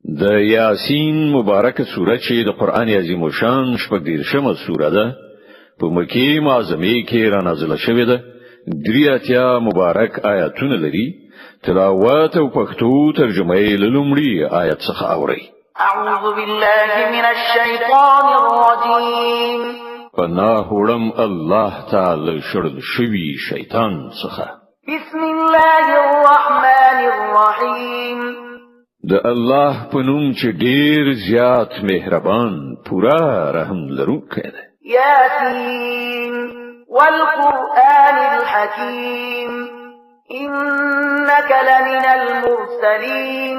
د یاسین مبارکه سوره چې د قران عظیم شان شپږ سوره ده په مکی معظمه کې را نازله شوې ده. دریاتیا مبارک آیاتونه لري. تلاوت او پښتو ترجمه یې لومړی آیت څخه اوري. اعوذ بالله من الشیطان الرجیم. پناه وړم الله تعالی شړل شوی شیطان څخه. بسم الله الرحمن الرحیم. د الله په نوم چې ډیر زیات مهربان پورا رحم لرونکی دی. یاسین والقرآن الحکیم إنك لمن المرسلين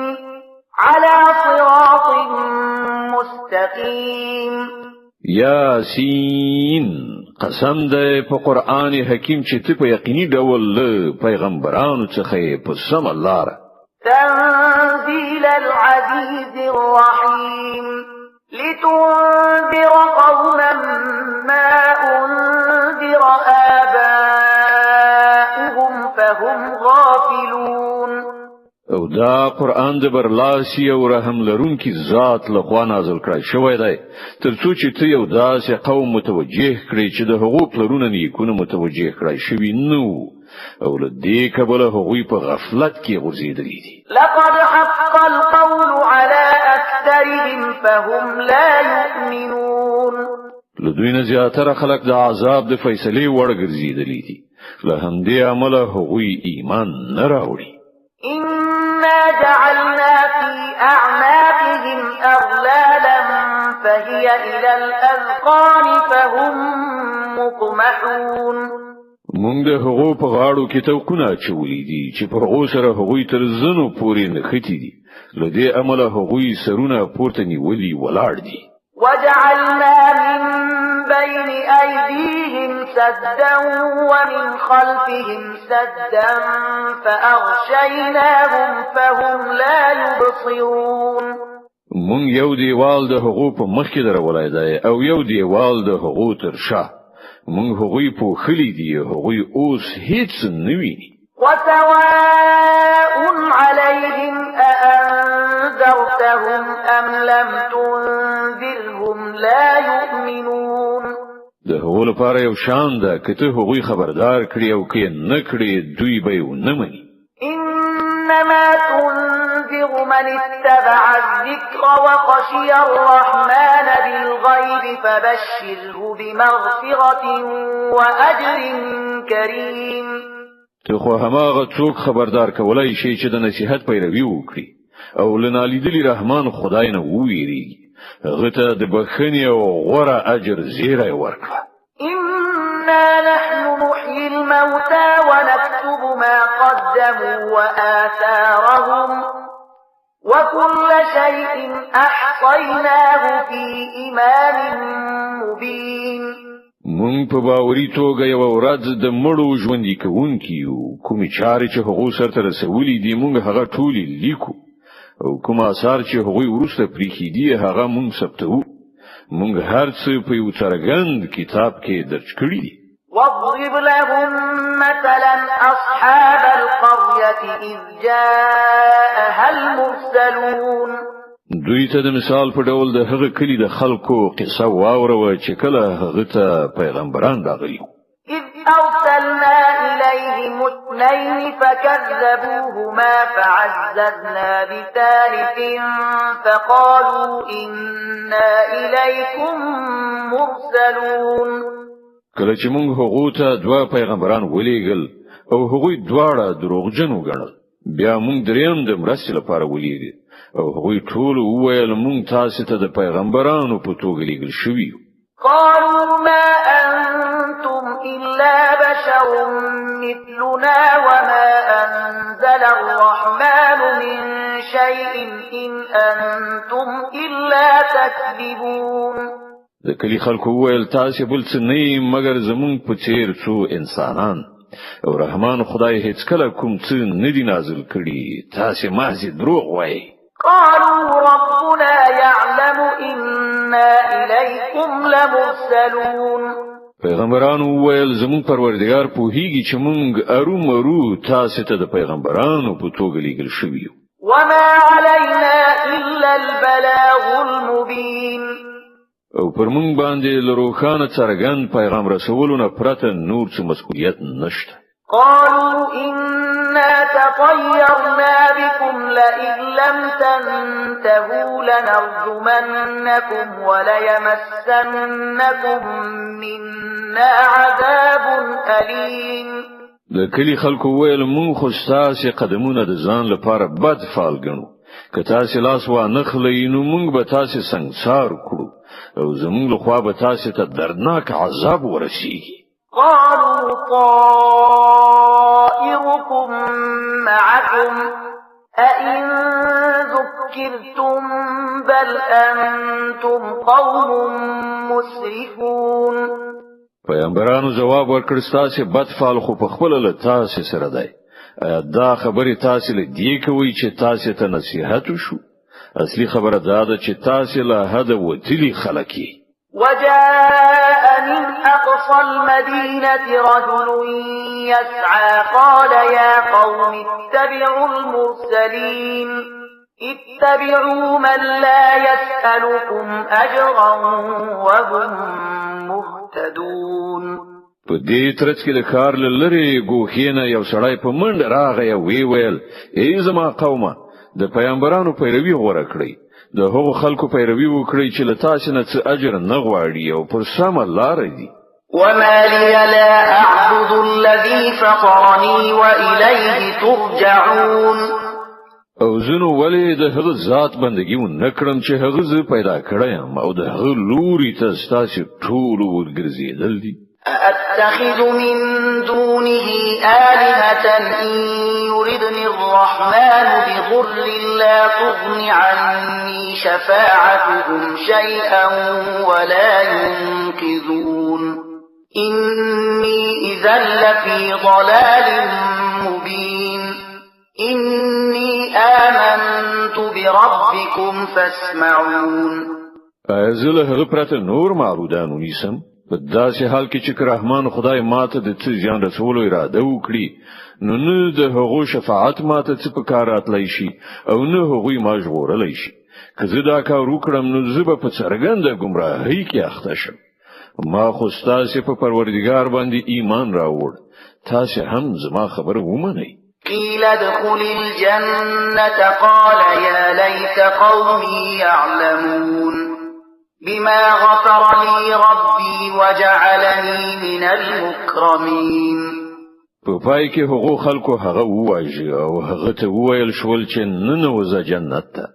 على صراط مستقيم. یاسین قسم ده په قرآن حکیم چې ته په یقیني ډول پیغمبرانو څخه په سم لار. تنزيل العزيز الرحيم لتنذر قوما ما أنذر آباؤهم فهم غافلون. او دا قرآن د برلاسی او رحم لرونکي ذات لخوا نازل کړی شوی دی ترڅو چې ته یو داسې قوم متوجه کړي چې د حقوق لرونه نیکونه متوجه کړی شوی نو او له دې کبله هغوی په غفلت کې غورځېدلي دي. لقد حق القول على أكثرهم فهم لا يؤمنون. له دوی نه زیاتره خلک د عذاب د فیصلې وړ ګرځېدلي دي. له همدې امله هغوی ایمان نه راوړي. إنا جعلنا في أعناقهم أغلالا فهي إلى الأذقان فهم مقمحون. مونږ د هغو په غاړو کې توقونه چولې دي چې په هغو سره هغوی تر زنو پورې نښتي دي. له دې امله هغوی سرونه پورته نیولي ولاړ دي. وجعلنا من بين أيديهم سدا ومن خلفهم سدا فأغشيناهم فهم لا يبصرون. مونږ یو دیوال د هغو په مخ کې درولای دی او یو دیوال د هغو تر شا. مونږ هغوی په خلی دی هغوی اوس هیڅ نه ویني. وسواء عليهم أأنذرتهم أم لم تنذرهم لا يؤمنون. د هغو لپاره یو شان ده که ته هغوی خبردار کړی او که نه کړی دوی به ونه مني. إنما تنذر من اتبع الذكر وخشي الرحمن بالغيب فبشره بمغفرة وأجر كريم. ته خو هماغه څوک خبردار کولای شي چې د نصیحت پیروي وکړي او لنالیدلی رحمان خدای نه وویریږي. هغه ته د بخښنې او غوره اجر زیری ورکړه. إنا نحن نحيي الموتى ونكتب ما قدموا وآثارهم وكل شيء أحصيناه في إمام مبين. مونږ په باوري توګه یو ورځ د مړو ژوندۍ کوونکي یو. کومې چارې چې هغه سره رسولې دي مونږ هغه ټولې لیکو او کوم آثار چې هغه ورسته پریخي دي هغه مونږ ثبتو. مونږ هر څه په یو څرګند کتاب کې درج کړی دي. واضرب لهم مثلا أصحاب القرية إذ جاءها المرسلون. دوی ته د مثال په ډول د هغه کلی د خلکو قصه واوروه چې کله هغه ته پیغمبران راغلي. إذ أرسلنا إليهم اثنين فكذبوهما فعززنا بثالث فقالوا إنا إليكم مرسلون. کله چې موږ هغه ته دوه پیغمبران ولېګل او هغوی دواړه دروغجن وګڼل بیا موږ دریم د مرستې لپاره ولېږل او هغوی ټول وویل موږ تاسو ته د پیغمبرانو په توګه لېږل شوي. قالوا ما أنتم إلا بشر مثلنا وما أنزل الرحمن من شيء إن أنتم إلا تكذبون. د کلی خلکو ویل تاسو بل څه نه مګر زمون په څیر څو انسانان او رحمان خدای هیڅ کله کوم څه نه دی نازل کړی. تاسو محض دروغ وایي. قالوا ربنا يعلم إنا إليكم لمرسلون. پیغمبرانو ویل زمون پروردگار پوهیږي چې مونږ ارومرو تاسو ته د پیغمبرانو په توګه لېږل شوي یو. وما علينا إلا او پر مونږ باندې لروخانه څرګند پیغام رسولونه پرته نور څه مسؤلیت نشته. قالوا إنا تطيرنا بكم لئن لم تنتهوا لنرجمنكم وليمسنكم منا عذاب أليم. د کلی خلکو ویل مون خو ستاسو قدمونه د ځان لپاره بد فعال ګڼو. که تاسو لاس و نه خلئ نو مونږ به تاسو سنگسار کړو او زمونږ له خوا به تاسو ته دردناک عذاب ورسیږي. قالوا طائركم معكم أئن ذكرتم بل أنتم قوم مسرفون. پیغمبرانو جواب ورکړ ستاسو بد فعل خو په خپل له تاسو سره دی. دا خبره تاسو له دې کوي چې تاسو ته نصيحت وشو. اصلي خبره دا ده چې تاسو له حد وتلی خلکی. وجاء من أقصى المدينة رجل يسعى قال يا قوم اتبعوا المرسلين اتبعوا من لا يسألكم أجرا وهم مهتدون. په دې ترڅ کې د کار لری ګوخینه یو سړی په منډه راغی او ویل ای زما قومه د پیغمبرانو پیروي غوړه کړی. د هغو خلکو پیروي وکړي چې له تاسو نه څه اجر نه غواړي او پر سمه لار دي. وما لي لا أعبد الذي فطرني وإليه ترجعون. او زنو ولی د هغه ذات بندگی و نکړم چې هغه ز پیدا کړم او د هغه لوري ته ستاسو ټول ورګرځیدل دي. أتخذ من دونه آلهة إن يردني الرحمن بضر لا تغن عني شفاعتهم شيئا ولا ينقذون إني إذا لفي ضلال مبين إني آمنت بربكم فاسمعون. ازله هغه پرته نور معبودانو نیسم په داسې حال کې چې رحمان خدای ماته د څه ځان رسولو اراده وکړي نو نه د هغو شفاعت ماته څه په کار راتلی شي او نه هغوی ما ژغورلی شي. که زه دا کار وکړم نو زه به په څرګنده ګمراهۍ کې اخته شم. ما خو ستاسو په پروردګار باندې ایمان راوړ. تاسو هم زما خبره ومنئ. قيل ادخل الجنة قال يا ليت قومي يعلمون بما غفر لي ربي وجعلني من المكرمين. په پای کې هغه خلکو هغه وواژه او هغه ته وویل شول چې نن وځه جنت ته.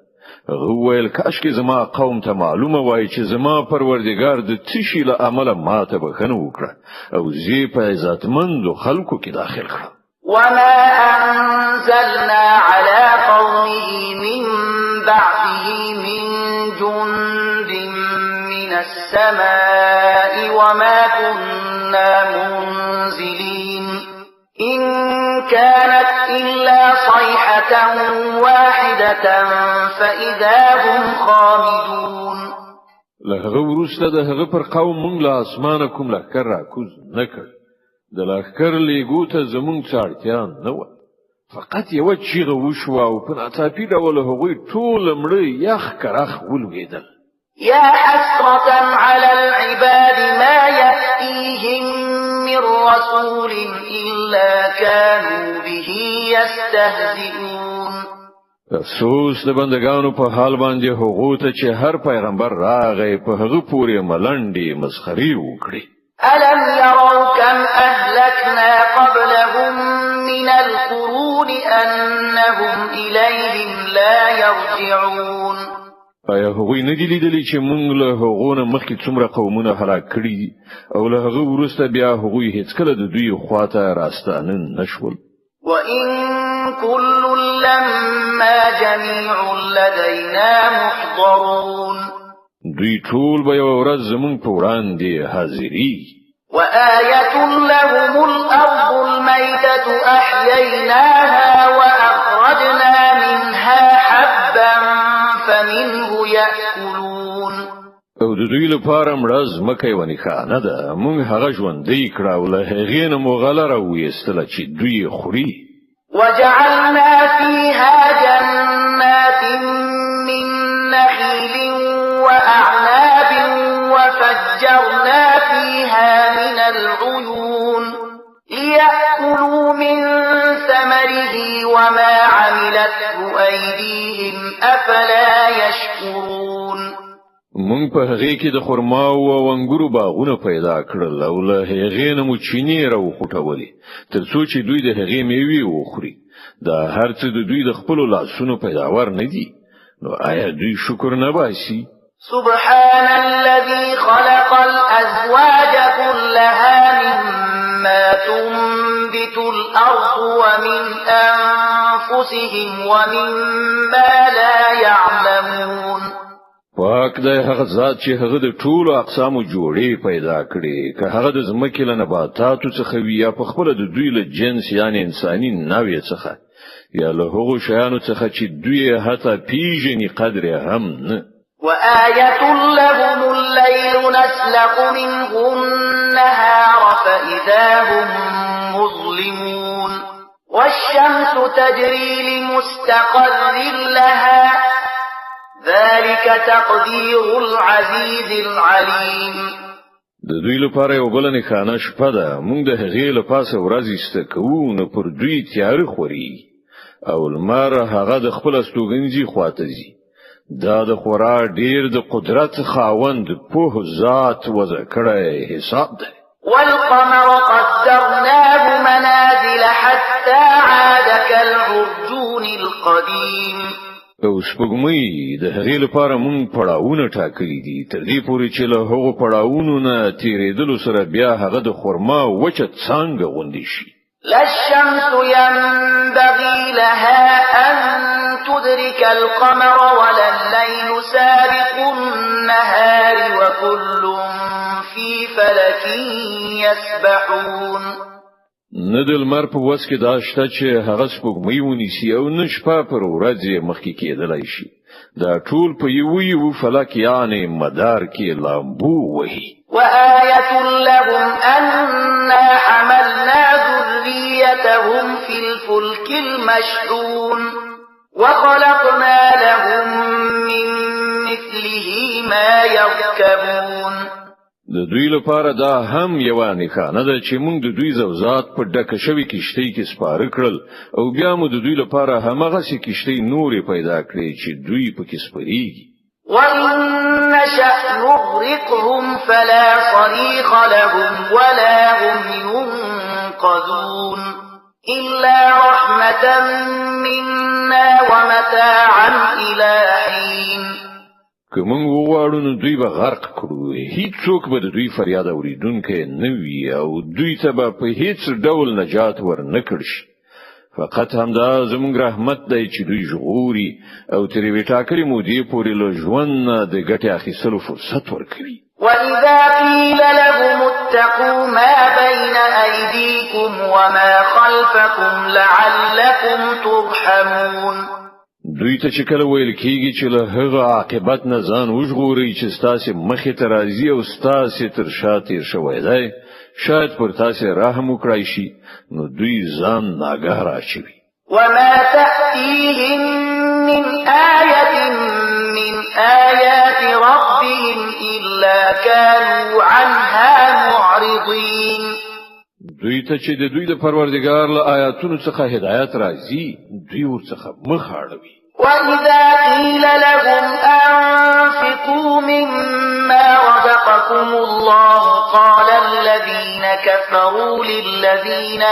هغه ویل کاش کې زما قوم ته معلومه وای چې زما پروردګار د تشی له عمله ماته بخنه وکړه او زی په عزتمند خلکو کې داخل کړ. وما أنزلنا على قومه من بعده من جند من السماء وما كنا منزلين إن كانت إلا صيحة واحدة فإذا هم خامدون. لهغه ورسته د هغه پر قوم مونږ له اسمانه کوم لکر را کوز نکړ. د لکر لیګو ته زمونږ څارتیا نه و. فقط یو چیغه وشو او په ناڅاپي ډول هغوی ټول مړه یخ کرخ ولوېدل. يا حسرة على العباد ما يأتيهم من رسول إلا كانوا به يستهزئون. افسوس د بندگانو په حال باندې هغه ته چې هر پیغمبر راغی په هغه پورې ملنډي مسخري وکړي. ألم يروا كم أهلكنا قبلهم من القرون أنهم إليهم لا يرجعون. آیا هغوی نه دي لیدلي چې موږ له هغو نه مخکې څومره قومونه هلاک کړي دي او له هغه وروسته بیا هغوی هیڅکله د دوی خواته راستانه نشول. وإن كل لما جميع لدينا محضرون. دوی ټول به یو ورځ زموږ په وړاندې حاضري. وآية لهم الأرض الميتة أحييناها وأخرجنا منها حبا فمنه يأكلون. او د دوی لپاره مړز مکه ونی خانه ده موږ هغه ژوندۍ کړه او له هغې نه مو غله راویستله چې دوی خوري. وجعلنا فيها جنات من نخيل وأعناب وفجرنا فيها من العيون ليأكلوا من ثمره وما عملته أيديهم أفلا يشكرون مونږ په هغه کې د خرما او انګورو باغونه پیدا کړل او له هغې نه مو چینی راو خټولې ترڅو چې دوی د هغې میوې وخوري دا هر څه د دوی د خپل لاسونو پیداوار نه دي نو آیا دوی شکر نه باسي سبحان الذي خلق الأزواج كلها مما تنبت الأرض ومن أنفسهم ومما لا يعلمون پاک دی هغه ذات چې هغه د ټولو اقسامو جوړې پیدا کړي که هغه د ځمکې له نباتاتو څخه وي یا په خپل د دوی له جنس یعنی انساني نوع څخه یا له هغو شیانو څخه چې دوی حتی پیژني قدر هم نه وآية لهم الليل نسلق منه النهار فإذا هم مظلمون والشمس تجري لمستقر لها ذلك تقدير العزيز العليم د دوی لپاره یو بل نه خانه شپه ده موږ د هغې له پاسه ورځ استکو نه پر دوی تیار خوري او المار هغه د خپل استوګنځي خواته ځي دا د خورا ډیر د قدرت خاوند په ذات وضع کړی حساب ده والقمر قدرناه منازل حتى عاد كالعرجون القديم او سپوږمۍ د هغې لپاره مونږ پړاوونه ټاکلي دي تر دې پورې چې له هغو پړاوونو نه تیرېدلو سره بیا هغه د خرما وچه څانګه غوندې شي لا الشمس ينبغي لها أن تدرك القمر ولا الليل سابق النهار وكل في فلك يسبحون ندل مر په وس کې دا شته چې هغه سپوږمۍ ونیسي او نشپه پر ورځ مخکې کېدلای شي دا ټول په یو فلک یعنی مدار کې لامبو وهي وآية لهم أنا حملنا ذريتهم في الفلك المشحون وخلقنا لهم من مثله ما يركبون د دوی لپاره دا هم یو نښانه ده چې موږ د دوی زوزات په ډکه شوی کشتۍ کې سپاره کړل او بیا موږ د دوی لپاره همغه سي کشتۍ نورې پیدا کړې چې دوی پکې سپریږي وَإِن نَّشَأْ نُغْرِقْهُمْ فَلَا صَرِيخَ لَهُمْ وَلَا هُمْ يُنقَذُونَ إِلَّا رَحْمَةً مِنَّا وَمَتَاعًا إِلَى حِينٍ که موږ وغواړو نو دوی به غرق کړو هیڅوک به د دوی فریاد اوریدونکي نه وي او دوی ته به په هیڅ ډول نجات ورنکړ شي فقط همدا زموږ رحمت دی چې دوی ژغوري او تر یوې ټاکلې مودې پورې له ژوند د ګټې اخیستلو فرصت ورکوي وَإِذَا قِيلَ لَهُمُ اتَّقُوا مَا بَيْنَ أَيْدِيكُمْ وَمَا خَلْفَكُمْ لَعَلَّكُمْ تُرْحَمُونَ دوی ته چې کله ویل کیږي چې له هغه عاقبت نه ځان وژغوري چې ستاسو مخې ته راځي او ستاسو تر شاته شوی دی شاید پر تاسو رحم وکړای شي نو دوی ځان ناګه راشي وما تأتيهم من آية من آيات ربهم إلا كانوا عنها معرضين دوی ته چې د دوی د پروردګار له آیاتونو څخه هدایت راځي دوی ورڅخه مخ اړوي وَإِذَا قِيلَ لَهُمْ أَنفِقُوا مِمَّا رَزَقَكُمُ اللَّهُ قَالَ الَّذِينَ كَفَرُوا لِلَّذِينَ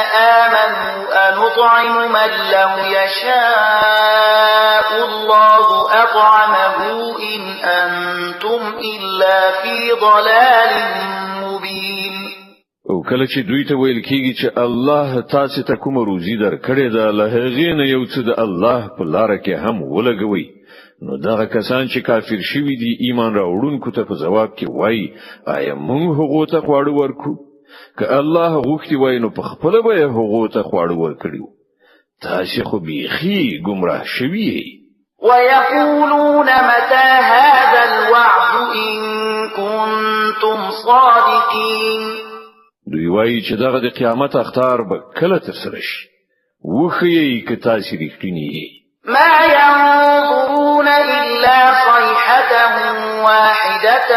آمَنُوا أَنُطْعِمُ مَن لَّوْ يَشَاءُ اللَّهُ أَطْعَمَهُ إِنْ أَنتُمْ إِلَّا فِي ضَلَالٍ مُّبِينٍ او کله چې دوی ته ویل کیږي چې الله تاسو ته کوم روزي درکړي ده له هغې نه یو څه د الله په لار کې هم ولګوي نو دا کسان چې کافر شوي دي ایمان راوړونکو ته په جواب کې وایي آیا موږ هغه ته خواړه ورکو که الله غوښتي وای نو په خپل به هغه ته خواړه ورکړو تاسو خو بيخي گمراه شوي ويقولون متى هذا الوعد إن كنتم صادقين دوی وایي چې دغه د قیامت اختار به کله ترسره شي وخی که تاسو رښتینی ما ينظرون إلا صيحة واحدة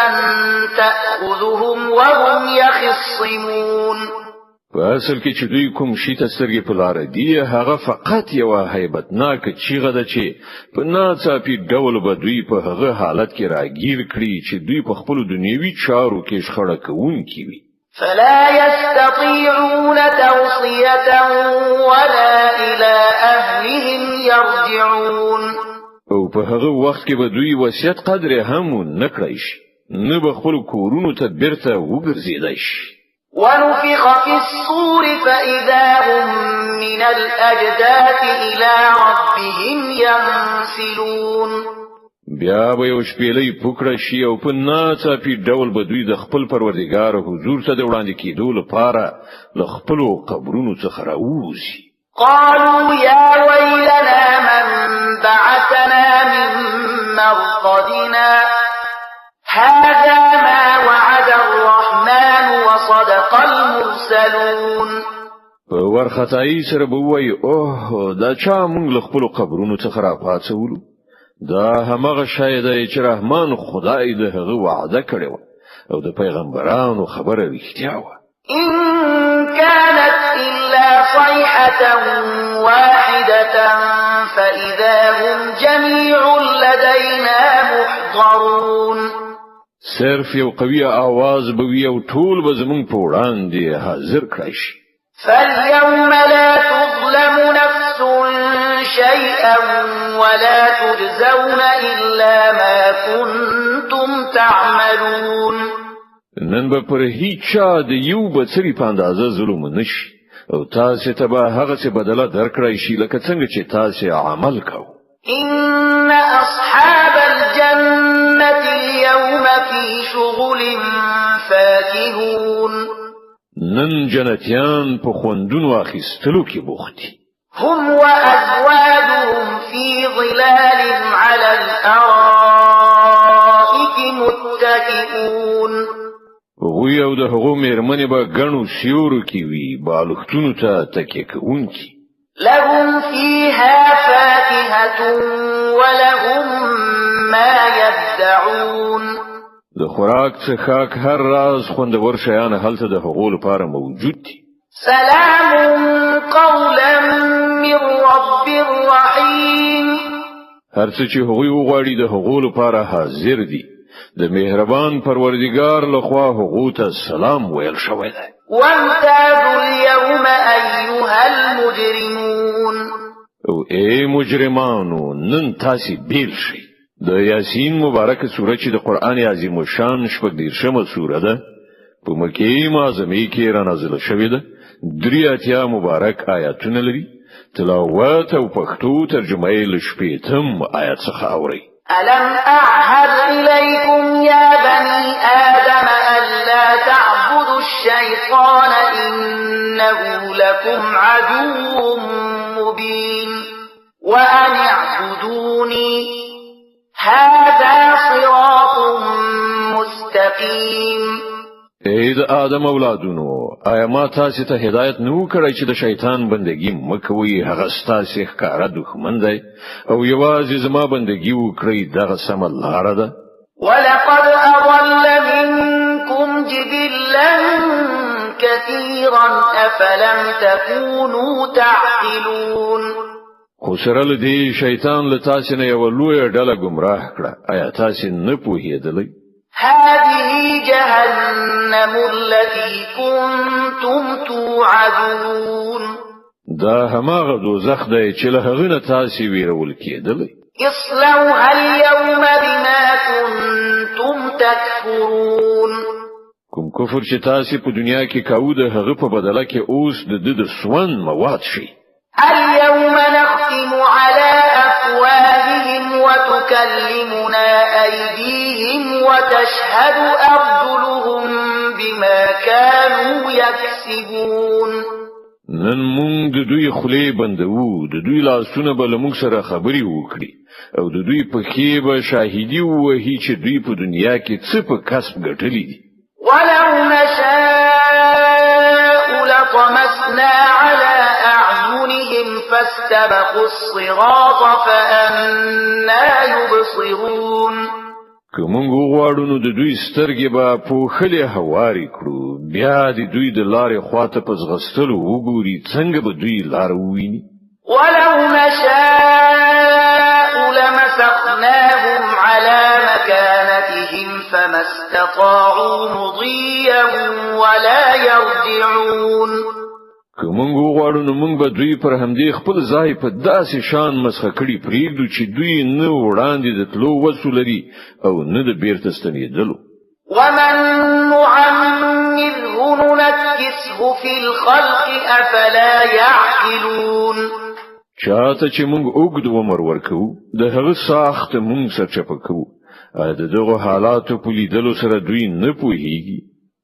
تأخذهم وهم يخصمون. په اصل کې چې دوی کوم شي ته سترګې په لار دي هغه فقط یو هیبتناک چیغه ده چې په ناڅاپي ډول به دوی په هغه حالت کې راګیر کړي چې دوی په خپل دنیوي چارو کې شخړه کوونکي وي. فلا يستطيعون توصية ولا إلى أهلهم يرجعون. او په هغه وخت کې به دوی وصیت قدر هم نه کړی شي نه به خپل کورونو ته بیرته وګرځیدای شي. ونفخ في الصور فإذا هم من الأجداث إلى ربهم ينسلون. بیا به یو شپېلې پوکړه شي او په ناڅاپي ډول به دوی د خپل پروردګار حضور ته د وړاندې کېدو لپاره له خپل قبرونو څخه راوځي. قالوا يا ويلنا من بعثنا من مرقدنا هذا ما وعد الرحمن وصدق المرسلون. په ورختای سره به وای اوه دا چا موږ له خپل قبرونو څخه راپاتولو دا همغه شاید چې رحمان خدای د هغه وعده کړی و او د پیغمبرانو خبره رښتیا و. إن كانت إلا صيحة واحدة فإذا هم جميع لدينا محضرون. صرف یو قوي आवाज به وي او ټول به زمون په وړاندې حاضر کړی شي. فاليوم لا تظلم نفس شيئا ولا تجزون إلا ما كنتم تعملون. نن به پر هیڅ چا د یو بڅری په اندازه ظلم نشي او تاسو ته به هغه څه بدله درکړی شي لکه څنګه چې تاسو عمل کوئ. إن أصحاب الجنة اليوم في شغل فاكهون. نن جنتیان په خوندونو اخیستلو کې بوخت دي. هم وأزواجهم في ظلال على الأرائك متكئون. وی او د هغو مېرمنې به ګڼو سیورو کې وي بالښتونو ته تکیه کوونکي. لهم فيها فاكهة ولهم ما يدعون. د خوراک څخه هر راز خوندور شیان هلته د هغو لپاره موجود دي. سلام قولا من رب رحيم. هر څه چې هغوی وغواړي د هغو لپاره حاضر دي. د مهربان پروردگار لخوا هغو ته سلام ویل شوی دی. وامتازوا اليوم أيها المجرمون. او ای مجرمانو نن تاسو بیل شئ. د یاسین مبارک سوره چې د قران عظیم شان شپږ دیرشمه سوره ده په مکه معظمه کې را نازله شوې ده. درې اتیا مبارک آیاتونه لري. تلاوت او پښتو ترجمه یې له شپږم آیات څخه اوري. ألم أعهد إليكم يا بني آدم ألا تعبدوا الشيطان إنه لكم عدو مبين وأن اعبدوني هذا صراط مستقيم. اې د آدم اولادونو آیا ما تاسو ته هدایت نو کړی چې د شیطان بندگی مکوئ هغه ستاسو ښکارا دښمن دی او یوازې زما بندگی وکړئ دغه سم لاره ده. ولقد أضل منكم جبلا كثيرا أفلم تكونوا تعقلون. خو سره له دې شیطان له تاسو نه یو لوی ډله گمراه کړه آیا تاسو نه پوهیدلئ؟ هذه جهنم التي كنتم توعدون. دا هماغه دوزخ دی چې له هغه نه تاسو ویرول کېدلئ. اصلوها اليوم بما كنتم تكفرون. کوم کفر چې تاسو په دنیا کې کاوه د هغه په بدله کې اوس د سوان مواد شي. اليوم نختم على أفواههم وتكلمنا أيديهم وتشهد أرجلهم بما كانوا يكسبون. نن مونږ د دوی خولې بندو د دوی لاسونه به موږ سره خبري وکړي او د دوی په کې به شاهدي ووهي چې دوی په دنیا کې څه په کسب ګټلي دي. ولو نشاء لطمسنا على أعينهم فاستبقوا الصراط فأنا يبصرون. که موږ غواړو نو د دوی سترګې به په خله هواري کړو بیا د دوی د لارې خواته په ځغستلو وګوري څنګه به دوی لار وویني ولو نشاء لمسخناهم على مكانتهم فما استطاعوا مضيا ولا يرجعون که موږ غواړو نو موږ به دوی پر همدې خپل ځای په داسې شان مسخه کړي پریږدو چې دوی نه وړاندې د تلو وسو لري او نه د بیرته ستنېدلو ومن نعمره ننكسه في الخلق افلا يعقلون چاته چې موږ اوږد عمر ورکو د هغه ساخت موږ سرچپه کوو دغه حالاتو په لیدلو سره دوی نه پوهیږي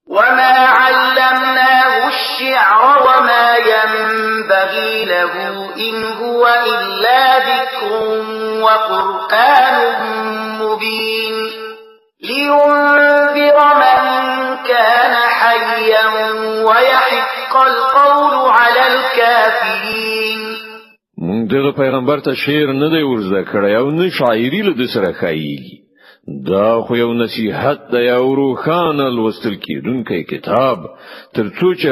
وما علمناه الشعر وما ينبغي له إن هو إلا ذكر وقرآن مبين لينذر من كان حيا ويحق القول على الكافرين مونږ دغه پیغمبر ته شعر نه دی ورزده کړی او نه شاعري له سره خایي دا خو یو نصیحت دی او روخانه لوستل کیدونکی کتاب ترڅو چې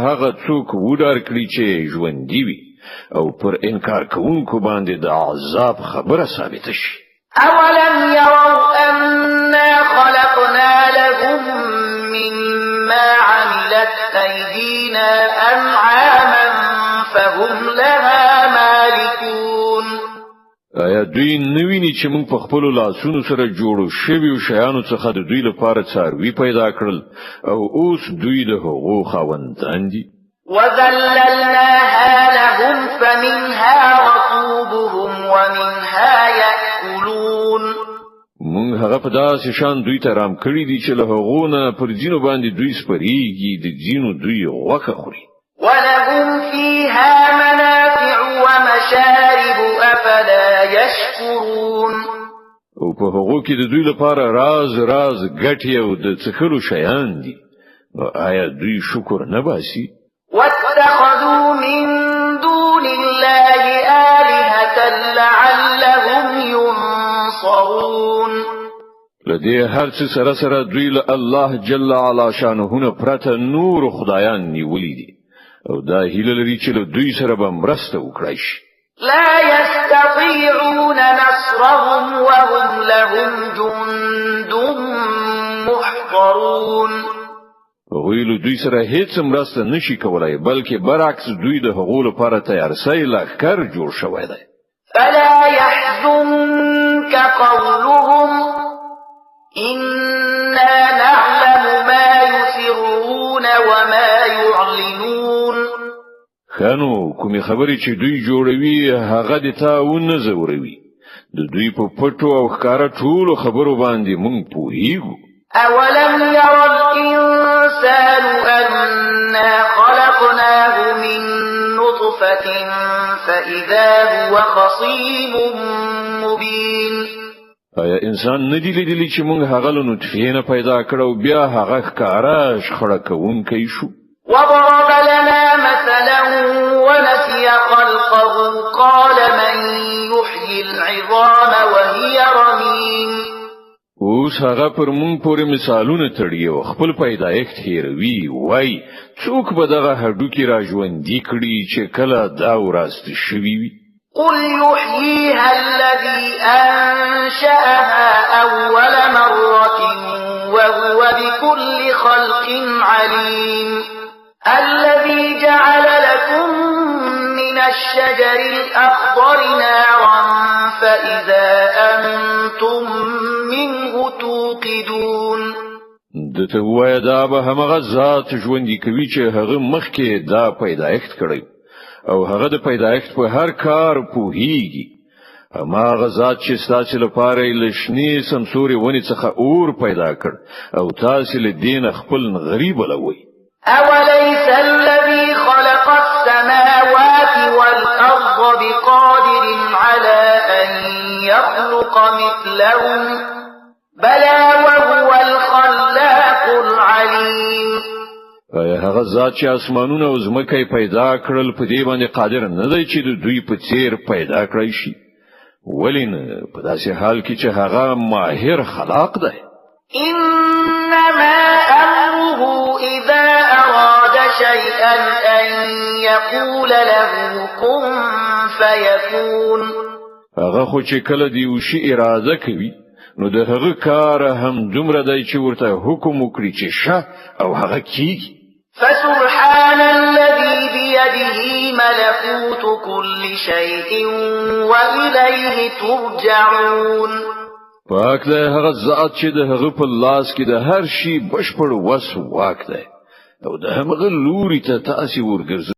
هغه څوک ودار کړي چې ژوندۍ وي او پر انکار کوونکو باندې د عذاب خبره ثابت شي اولم يروا أنا خلقنا لهم مما عملت أيدينا أنعاما فهم لها مالكون آیا دوی نویني چې موږ په خپل لاسونو سره جوړو شویو شیانو څخه د دوی لپاره څاروي پیدا کړل او اوس دوی د هغو خاوندان دي وذللناها لهم فمنها ركوبهم ومنها يأكلون موږ هغه په داسې شان دوی ته رام کړی دي چې له هغو نه پر ځینو باندې دوی سپریږي د ځینو دوی غوښه خوري ولهم فيها منافع ومشارب أفلا يشكرون او په هغو کې د دوی لپاره راز ګټي او د څخلو شیان دي آیا دوی شکر نه باسي واتخذوا من دون الله آلهة لعلهم ينصرون لدې هر څه سره دوی له الله جل علا شانه پرته نور خدایان نیولې دي او دا هیله لري چې له دوی سره به مرسته وکړي لا يستطيعون نصرهم وهم لهم جند محضرون ویلو دوی سره هیڅ مرسته نشي کولای بلکې برعکس دوی د هغو لپاره تیار سي لخر جوړ شوی دی فلا يحزنك قولهم إنا نعلم ما يسرون وما يعلنون خانو کومې خبرې چې دوی جوړوي هغه د تاونه زوروي د دوی په پټو او ښکارا ټولو خبرو باندې مونږ پوهیږو أولم ير الإنسان أنا خلقناه من نطفة فإذا هو خصيم مبين آیا انسان ندی لیدلی چې مونږ هغه له نطفه نه پیدا کړو بیا هغه ښکارا شخړه کوونکی شو وضرب لنا مثلا ونسي خلقه قال من يحيي العظام وهي رميم اوس هغه پر مونږ پورې مثالونه تړي او خپل پیدایښت هیروي وای څوک به دغه هډوکی را ژوندۍ کړي چې کله دا وراسته شوي وي قل يحييها الذي أنشأها أول مرة وهو بكل خلق عليم الذي جعل لكم من الشجر الأخضر نارا فإذا أنتم منه توقدون دته وای دا به همغه ذات ژوندۍ کوي چې هغه مخکې دا پیدایښت کړی او هغه د پیدایښت په هر کار پوهیږي هماغه ذات چې تاسو لپاره لښنی سمسوري ونی څخه اور پیدا کړ او تاسو له دین خپل غریب لوي أوليس الذي خلق السماوات والأرض بقادر على أن يخلق مثلهم بلى وهو الخلاق العليم آیا هغه ذات چې اسمانونه او ځمکه پیدا کړل په دې باندې قادر نه دی چې د دوی په څیر پیدا کړی شي ولین په داسې حال کې چې هغه ماهر خلاق دی. إنما أمره إذا أراد شيئا أن يقول له كن فيكون. هغه خو چې کله دی وشي اراده کوي نو د هغه کار هم دومره دی چې ورته حکم وکړي چې شه او هغه کیږي. فسبحان الذي بيده ملكوت كل شيء وإليه ترجعون. پاک دی هغه ذات چې د هغه په لاس کې د هر شي بشپړ وس واک دی او د هغه لوري ته تاسو ورګرځي.